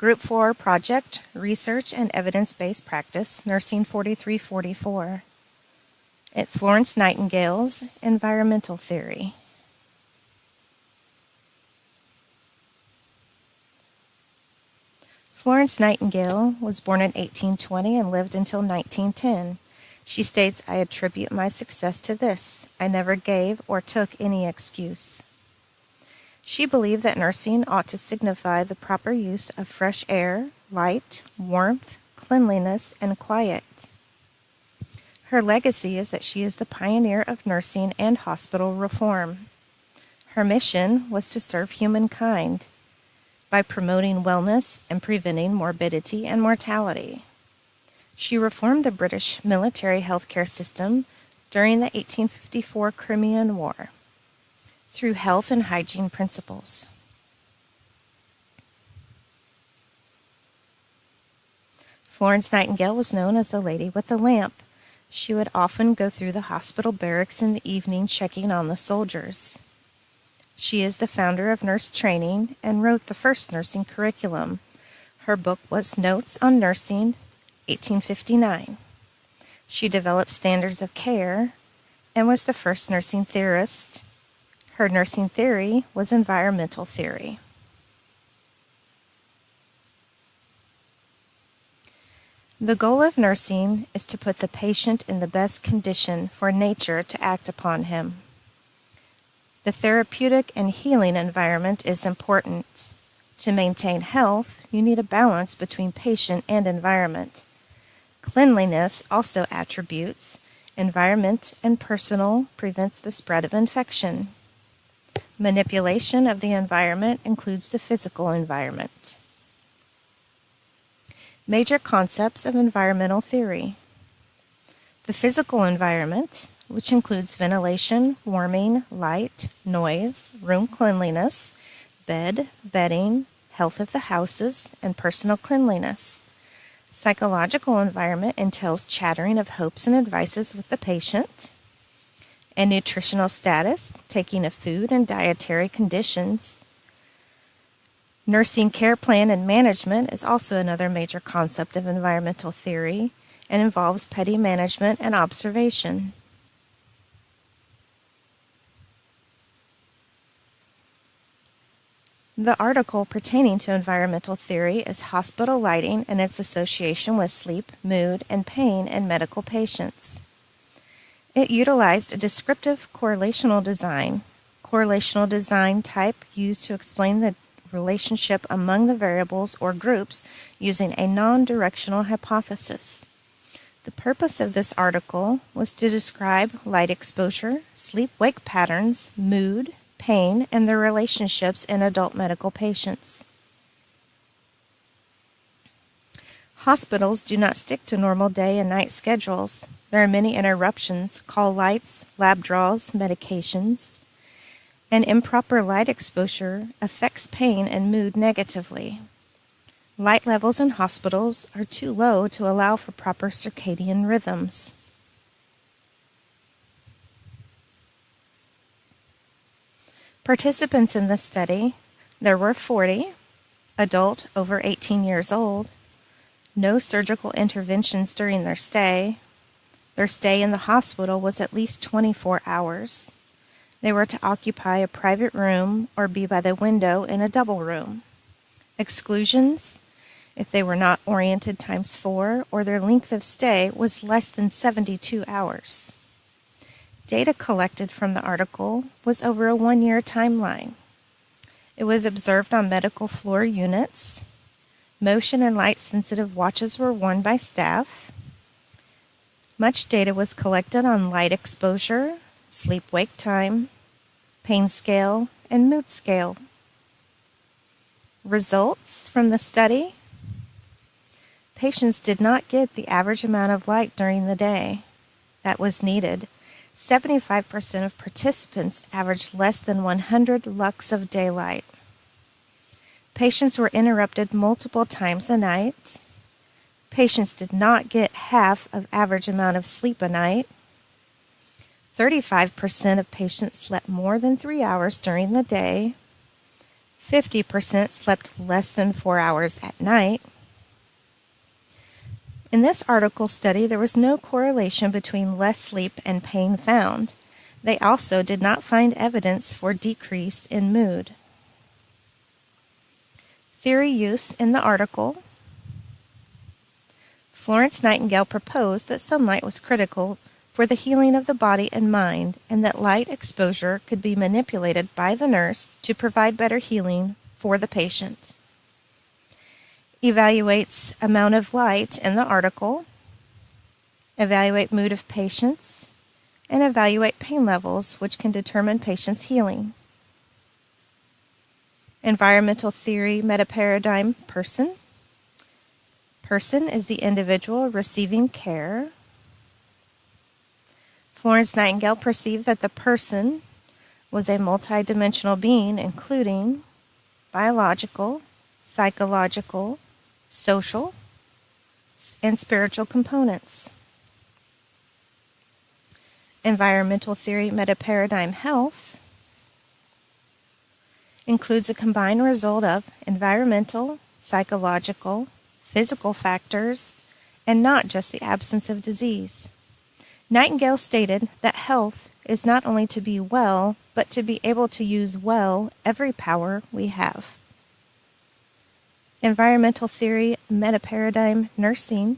Group 4 Project, Research, and Evidence-Based Practice, Nursing 4344. At Florence Nightingale's Environmental Theory. Florence Nightingale was born in 1820 and lived until 1910. She states, "I attribute my success to this. I never gave or took any excuse." She believed that nursing ought to signify the proper use of fresh air, light, warmth, cleanliness, and quiet. Her legacy is that she is the pioneer of nursing and hospital reform. Her mission was to serve humankind by promoting wellness and preventing morbidity and mortality. She reformed the British military healthcare system during the 1854 Crimean War through health and hygiene principles. Florence Nightingale was known as the Lady with the Lamp. She would often go through the hospital barracks in the evening checking on the soldiers. She is the founder of nurse training and wrote the first nursing curriculum. Her book was Notes on Nursing, 1859. She developed standards of care and was the first nursing theorist. Her nursing theory was environmental theory. The goal of nursing is to put the patient in the best condition for nature to act upon him. The therapeutic and healing environment is important. To maintain health, you need a balance between patient and environment. Cleanliness also attributes environment and personal prevents the spread of infection. Manipulation of the environment includes the physical environment. Major concepts of environmental theory. The physical environment, which includes ventilation, warming, light, noise, room cleanliness, bed, bedding, health of the houses, and personal cleanliness. Psychological environment entails chattering of hopes and advices with the patient. And nutritional status, taking of food and dietary conditions. Nursing care plan and management is also another major concept of environmental theory and involves petty management and observation. The article pertaining to environmental theory is Hospital Lighting and its Association with Sleep, Mood, and Pain in Medical Patients. It utilized a descriptive correlational design type used to explain the relationship among the variables or groups using a non-directional hypothesis. The purpose of this article was to describe light exposure, sleep-wake patterns, mood, pain, and their relationships in adult medical patients. Hospitals do not stick to normal day and night schedules. There are many interruptions, call lights, lab draws, medications, and improper light exposure affects pain and mood negatively. Light levels in hospitals are too low to allow for proper circadian rhythms. Participants in this study, there were 40, adult over 18 years old, no surgical interventions during their stay. Their stay in the hospital was at least 24 hours. They were to occupy a private room or be by the window in a double room. Exclusions, if they were not oriented ×4 or their length of stay was less than 72 hours. Data collected from the article was over a 1-year timeline. It was observed on medical floor units. Motion and light-sensitive watches were worn by staff. Much data was collected on light exposure, sleep-wake time, pain scale, and mood scale. Results from the study: patients did not get the average amount of light during the day that was needed. 75% of participants averaged less than 100 lux of daylight. Patients were interrupted multiple times a night. Patients did not get half of average amount of sleep a night. 35% of patients slept more than 3 hours during the day. 50% slept less than 4 hours at night. In this article study, there was no correlation between less sleep and pain found. They also did not find evidence for decrease in mood. Theory use in the article. Florence Nightingale proposed that sunlight was critical for the healing of the body and mind, and that light exposure could be manipulated by the nurse to provide better healing for the patient. Evaluates amount of light in the article, evaluate mood of patients, and evaluate pain levels, which can determine patient's healing. Environmental theory metaparadigm person. Person is the individual receiving care. Florence Nightingale perceived that the person was a multidimensional being, including biological, psychological, social, and spiritual components. Environmental theory metaparadigm health includes a combined result of environmental, psychological, physical factors, and not just the absence of disease. Nightingale stated that health is not only to be well, but to be able to use well every power we have. Environmental theory metaparadigm nursing.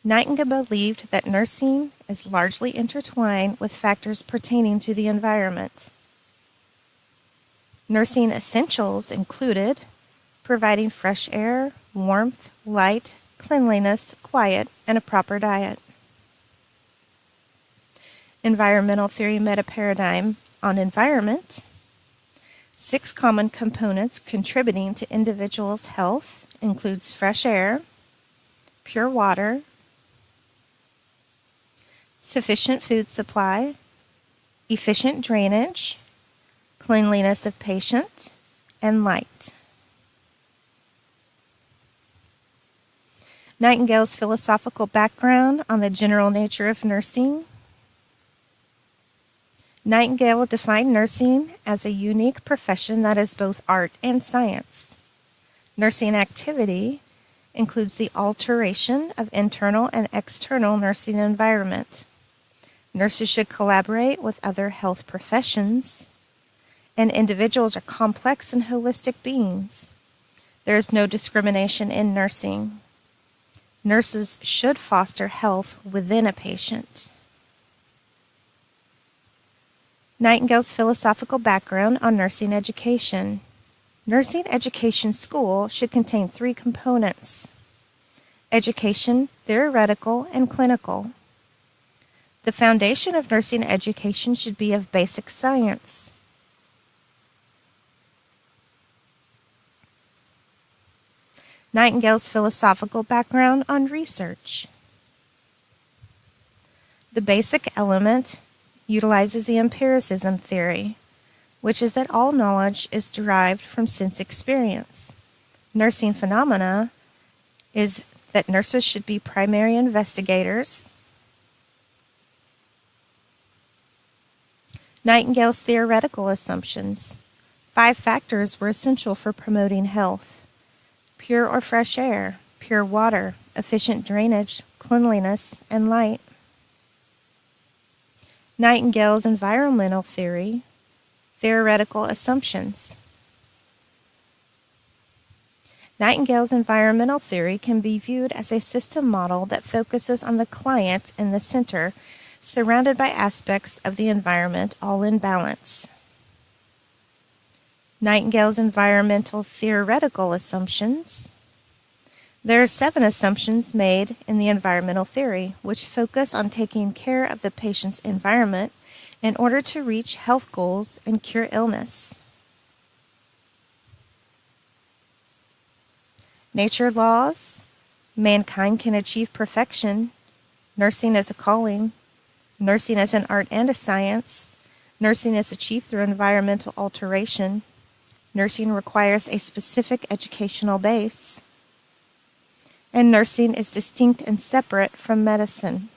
Nightingale believed that nursing is largely intertwined with factors pertaining to the environment. Nursing essentials included providing fresh air, warmth, light, cleanliness, quiet, and a proper diet. Environmental theory metaparadigm on environment. 6 common components contributing to individuals' health includes fresh air, pure water, sufficient food supply, efficient drainage, cleanliness of patient, and light. Nightingale's philosophical background on the general nature of nursing. Nightingale defined nursing as a unique profession that is both art and science. Nursing activity includes the alteration of internal and external nursing environment. Nurses should collaborate with other health professions, and individuals are complex and holistic beings. There is no discrimination in nursing. Nurses should foster health within a patient. Nightingale's philosophical background on nursing education. Nursing education school should contain 3 components: education, theoretical, and clinical. The foundation of nursing education should be of basic science. Nightingale's philosophical background on research. The basic element utilizes the empiricism theory, which is that all knowledge is derived from sense experience. Nursing phenomena is that nurses should be primary investigators. Nightingale's theoretical assumptions. 5 factors were essential for promoting health: pure or fresh air, pure water, efficient drainage, cleanliness, and light. Nightingale's environmental theory, theoretical assumptions. Nightingale's environmental theory can be viewed as a system model that focuses on the client in the center, surrounded by aspects of the environment all in balance. Nightingale's environmental theoretical assumptions. There are 7 assumptions made in the environmental theory, which focus on taking care of the patient's environment in order to reach health goals and cure illness. Nature laws. Mankind can achieve perfection. Nursing is a calling. Nursing is an art and a science. Nursing is achieved through environmental alteration. Nursing requires a specific educational base. And nursing is distinct and separate from medicine.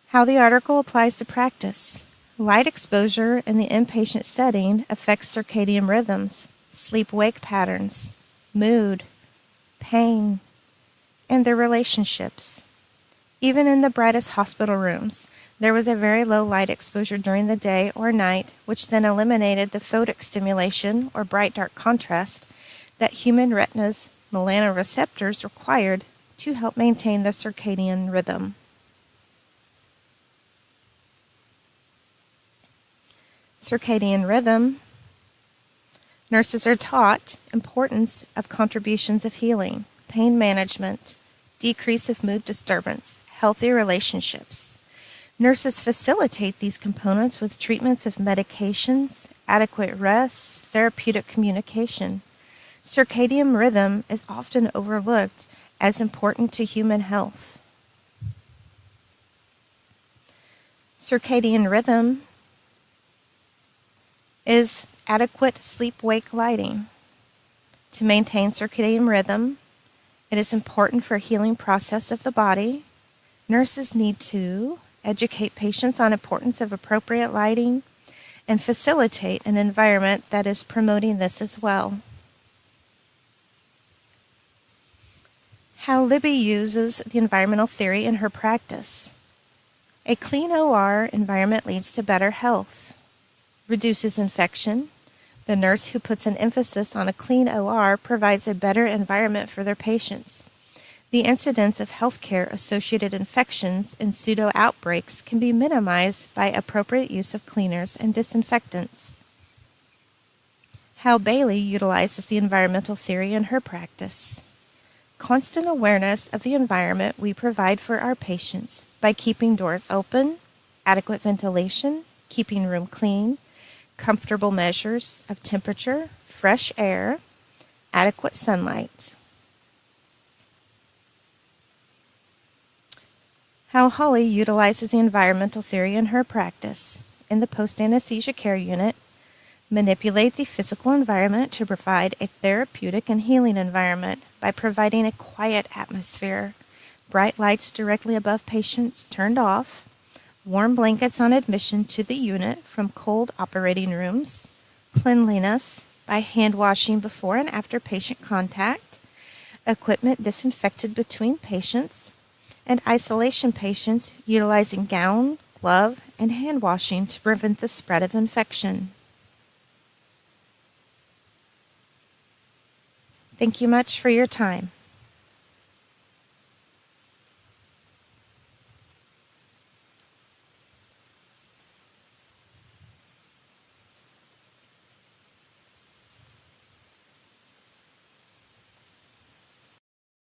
How the article applies to practice. Light exposure in the inpatient setting affects circadian rhythms, sleep-wake patterns, mood, pain, and their relationships. Even in the brightest hospital rooms, there was a very low light exposure during the day or night, which then eliminated the photic stimulation or bright-dark contrast that human retina's melanoreceptors required to help maintain the circadian rhythm. Circadian rhythm. Nurses are taught importance of contributions of healing, pain management, decrease of mood disturbance, healthy relationships. Nurses facilitate these components with treatments of medications, adequate rest, therapeutic communication. Circadian rhythm is often overlooked as important to human health. Circadian rhythm is adequate sleep-wake lighting. To maintain circadian rhythm, it is important for healing process of the body. Nurses need to educate patients on importance of appropriate lighting and facilitate an environment that is promoting this as well. How Libby uses the environmental theory in her practice. A clean OR environment leads to better health, reduces infection. The nurse who puts an emphasis on a clean OR provides a better environment for their patients. The incidence of healthcare associated infections and pseudo outbreaks can be minimized by appropriate use of cleaners and disinfectants. How Bailey utilizes the environmental theory in her practice. Constant awareness of the environment we provide for our patients by keeping doors open, adequate ventilation, keeping room clean, comfortable measures of temperature, fresh air, adequate sunlight. How Holly utilizes the environmental theory in her practice. In the post-anesthesia care unit, manipulate the physical environment to provide a therapeutic and healing environment by providing a quiet atmosphere, bright lights directly above patients turned off, warm blankets on admission to the unit from cold operating rooms, cleanliness by hand washing before and after patient contact, equipment disinfected between patients, and isolation patients utilizing gown, glove, and hand washing to prevent the spread of infection. Thank you much for your time.